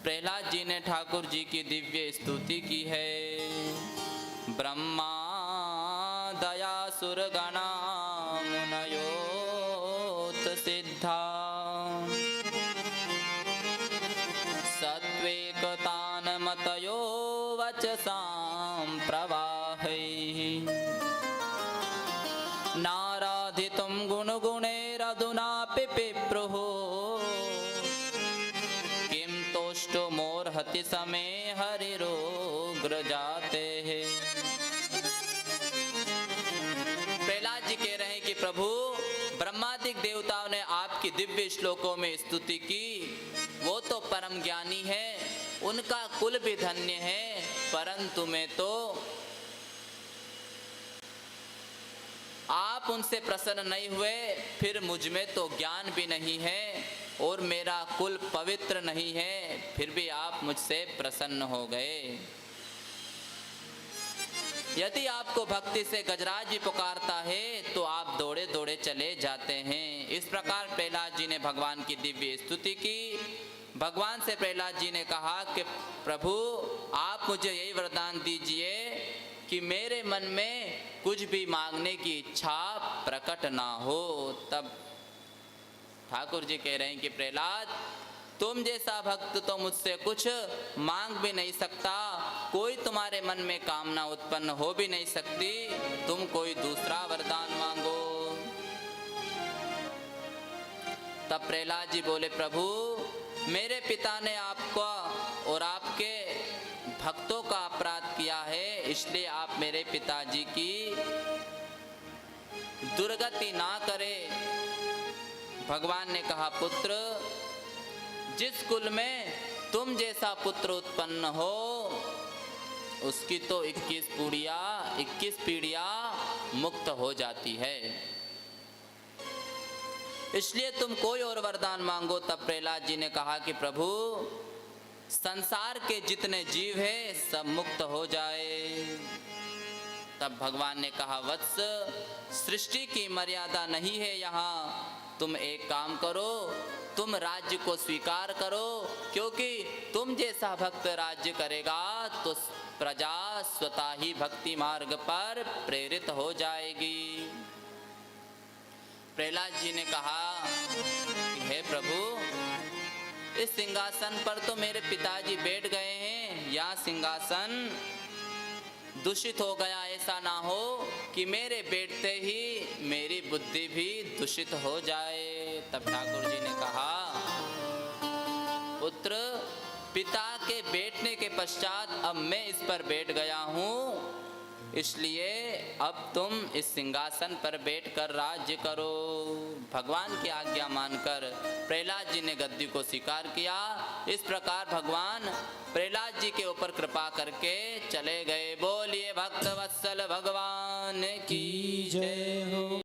प्रहलाद जी ने ठाकुर जी की दिव्य स्तुति की है। ब्रह्मा दया सुरगणा मुनयोत सिद्धा सत्वेकतान मतयो वचसां प्रवाहैः नाराधितुं गुणगुणैरधुनापि पिप्रुः किं तोष्टुमोर्हति समे हरिरोग्रजातेः। प्रहलाद जी कह रहे हैं कि प्रभु, ब्रह्मादिक देवताओं ने आपकी दिव्य श्लोकों में स्तुति की। वो तो परम ज्ञानी है, उनका कुल भी धन्य है, परंतु मैं तो आप उनसे प्रसन्न नहीं हुए, फिर मुझ में तो ज्ञान भी नहीं है और मेरा कुल पवित्र नहीं है, फिर भी आप मुझसे प्रसन्न हो गए। यदि आपको भक्ति से गजराज भी पुकारता है तो आप दौड़े दौड़े चले जाते हैं। इस प्रकार प्रहलाद जी ने भगवान की दिव्य स्तुति की। भगवान से प्रहलाद जी ने कहा कि प्रभु, आप मुझे यही वरदान दीजिए कि मेरे मन में कुछ भी मांगने की इच्छा प्रकट ना हो। तब ठाकुर जी कह रहे हैं कि प्रहलाद, तुम जैसा भक्त तो मुझसे कुछ मांग भी नहीं सकता, कोई तुम्हारे मन में कामना उत्पन्न हो भी नहीं सकती, तुम कोई दूसरा वरदान मांगो। तब प्रहलाद जी बोले, प्रभु, मेरे पिता ने आपको और आपके भक्तों का अपराध किया है, इसलिए आप मेरे पिताजी की दुर्गति ना करें। भगवान ने कहा, पुत्र, जिस कुल में तुम जैसा पुत्र उत्पन्न हो उसकी तो 21 पीढ़ियां मुक्त हो जाती है, इसलिए तुम कोई और वरदान मांगो। तब प्रहलाद जी ने कहा कि प्रभु, संसार के जितने जीव हैं सब मुक्त हो जाए। तब भगवान ने कहा, वत्स, सृष्टि की मर्यादा नहीं है यहाँ, तुम एक काम करो, तुम राज्य को स्वीकार करो, क्योंकि तुम जैसा भक्त राज्य करेगा तो प्रजा स्वतः ही भक्ति मार्ग पर प्रेरित हो जाएगी। प्रहलाद जी ने कहा कि हे प्रभु, इस सिंहासन पर तो मेरे पिताजी बैठ गए हैं, यह सिंहासन दूषित हो गया, ऐसा ना हो कि मेरे बैठते ही मेरी बुद्धि भी दूषित हो जाए। तब ठाकुर जी ने कहा, पुत्र, पिता के बैठने के पश्चात अब मैं इस पर बैठ गया हूँ, इसलिए अब तुम इस सिंहासन पर बैठकर राज्य करो। भगवान की आज्ञा मानकर प्रहलाद जी ने गद्दी को स्वीकार किया। इस प्रकार भगवान प्रहलाद जी के ऊपर कृपा करके चले गए। बोलिए भक्त वत्सल भगवान की जय हो।